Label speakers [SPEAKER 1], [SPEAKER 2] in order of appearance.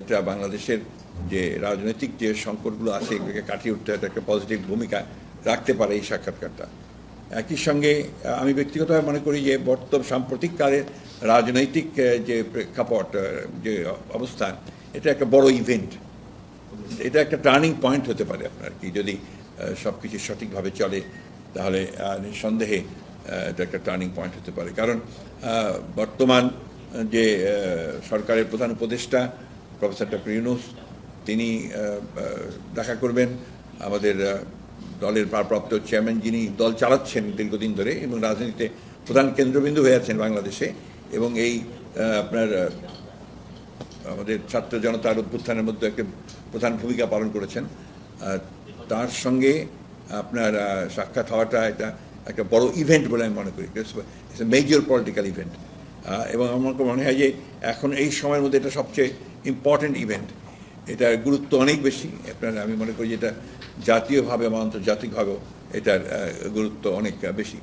[SPEAKER 1] এটা বাংলাদেশের যে রাজনৈতিক যে সংকটগুলো আছে এগুলোকে কাটিয়ে উঠতে একটা পজিটিভ ভূমিকা রাখতে পারে এই সাক্ষাৎকারটা। একই সঙ্গে আমি ব্যক্তিগতভাবে মনে করি যে সাম্প্রতিককালের রাজনৈতিক যে প্রেক্ষাপট, যে অবস্থান, এটা একটা বড় ইভেন্ট, এটা একটা টার্নিং পয়েন্ট হতে পারে আপনার কি, যদি সব কিছু সঠিকভাবে চলে তাহলে নিঃসন্দেহে এটা একটা টার্নিং পয়েন্ট হতে পারে। কারণ বর্তমান যে সরকারের প্রধান উপদেষ্টা প্রফেসর ডক্টর ইউনূস, তিনি দেখা করবেন আমাদের দলের ভারপ্রাপ্ত চেয়ারম্যান, যিনি দল চালাচ্ছেন দীর্ঘদিন ধরে এবং রাজনীতিতে প্রধান কেন্দ্রবিন্দু হয়ে আছেন বাংলাদেশে, এবং এই আপনার আমাদের ছাত্র জনতার অভ্যুত্থানের মধ্যে একটা প্রধান ভূমিকা পালন করেছেন। তার সঙ্গে আপনার সাক্ষাৎ হওয়াটা এটা একটা বড় ইভেন্ট বলে আমি মনে করি। It's a major political event, এবং আমার মনে হয় যে এখন এই সময়ের মধ্যে এটা সবচেয়ে ইম্পর্টেন্ট ইভেন্ট। এটার গুরুত্ব অনেক বেশি। আপনার আমি মনে করি যে এটা জাতীয়ভাবে বা আন্তর্জাতিকভাবেও এটার গুরুত্ব অনেক বেশি।